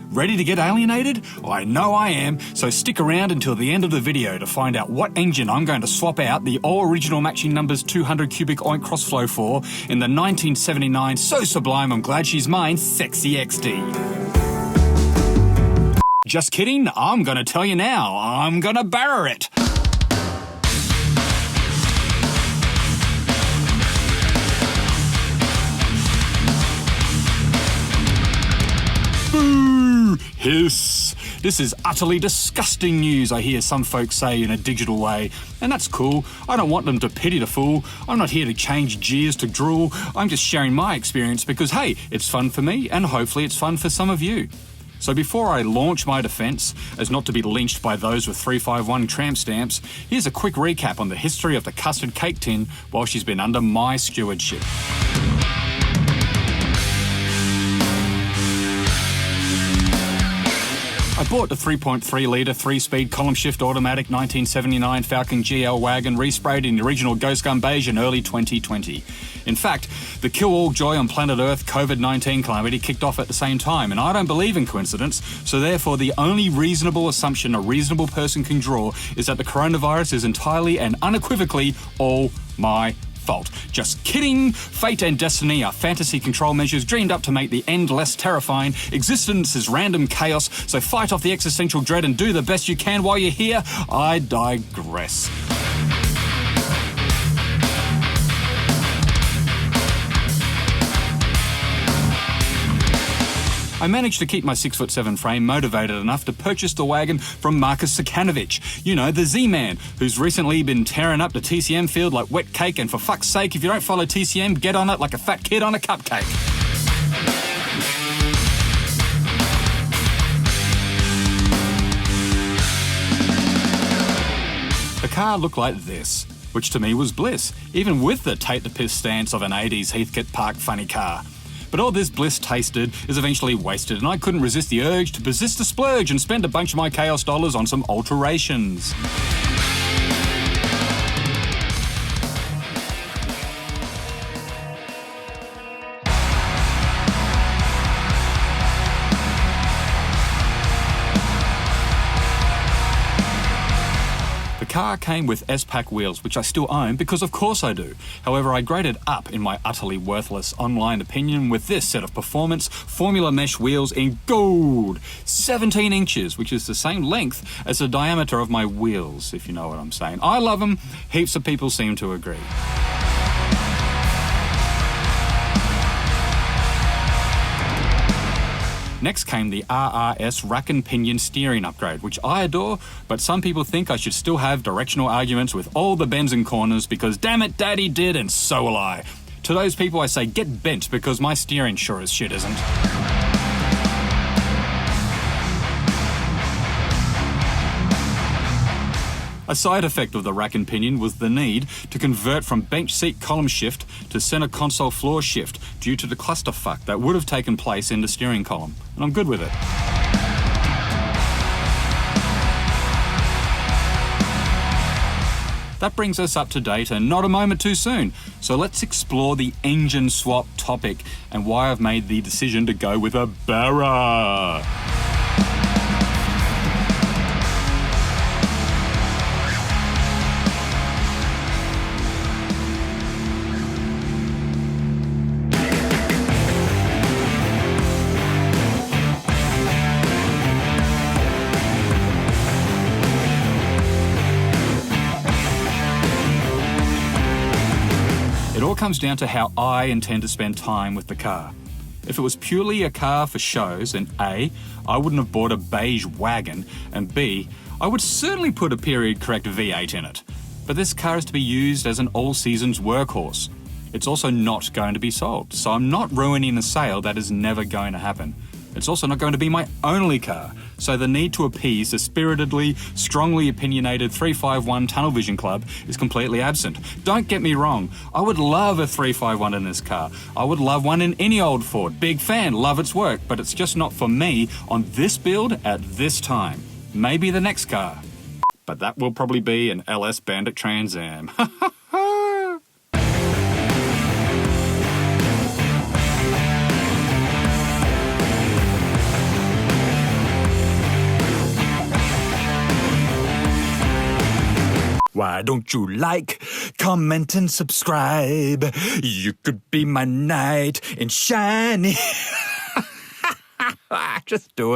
Ready to get alienated? Well, I know I am, so stick around until the end of the video to find out what engine I'm going to swap out the all original matching numbers 200 cubic oink crossflow for in the 1979 so sublime I'm glad she's mine Sexy XD. Just kidding, I'm gonna tell you now, I'm gonna barra it. Boo! Hiss! This is utterly disgusting news, I hear some folks say in a digital way. And that's cool. I don't want them to pity the fool. I'm not here to change jeers to drool. I'm just sharing my experience because, hey, it's fun for me and hopefully it's fun for some of you. So before I launch my defence, as not to be lynched by those with 351 tramp stamps, here's a quick recap on the history of the custard cake tin while she's been under my stewardship. I bought the 3.3 litre 3-speed column shift automatic 1979 Falcon GL wagon resprayed in the original Ghost Gun beige in early 2020. In fact, the kill all joy on planet Earth COVID-19 calamity kicked off at the same time, and I don't believe in coincidence, so therefore the only reasonable assumption a reasonable person can draw is that the coronavirus is entirely and unequivocally all my fault. Just kidding! Fate and destiny are fantasy control measures dreamed up to make the end less terrifying. Existence is random chaos, so fight off the existential dread and do the best you can while you're here. I digress. I managed to keep my 6'7" frame motivated enough to purchase the wagon from Marcus Sakanovich, you know, the Z-Man, who's recently been tearing up the TCM field like wet cake, and for fuck's sake, if you don't follow TCM, get on it like a fat kid on a cupcake. The car looked like this, which to me was bliss, even with the take-the-piss stance of an 80s Heathcote Park funny car. But all this bliss tasted is eventually wasted, and I couldn't resist the urge to persist to splurge and spend a bunch of my chaos dollars on some alterations. The car came with S-Pack wheels, which I still own because of course I do. However, I graded up in my utterly worthless online opinion with this set of performance Formula Mesh wheels in gold. 17 inches, which is the same length as the diameter of my wheels, if you know what I'm saying. I love them. Heaps of people seem to agree. Next came the RRS rack and pinion steering upgrade, which I adore, but some people think I should still have directional arguments with all the bends and corners because damn it, Daddy did and so will I. To those people I say get bent because my steering sure as shit isn't. A side effect of the rack and pinion was the need to convert from bench seat column shift to center console floor shift due to the clusterfuck that would have taken place in the steering column, and I'm good with it. That brings us up to date and not a moment too soon, so let's explore the engine swap topic and why I've made the decision to go with a Barra. It all comes down to how I intend to spend time with the car. If it was purely a car for shows, then A, I wouldn't have bought a beige wagon, and B, I would certainly put a period correct V8 in it. But this car is to be used as an all-seasons workhorse. It's also not going to be sold, so I'm not ruining a sale that is never going to happen. It's also not going to be my only car, so the need to appease the spiritedly, strongly opinionated 351 Tunnel Vision Club is completely absent. Don't get me wrong, I would love a 351 in this car. I would love one in any old Ford. Big fan, love its work, but it's just not for me on this build at this time. Maybe the next car. But that will probably be an LS Bandit Trans Am. Why don't you like, comment, and subscribe? You could be my knight in shiny. Just do it.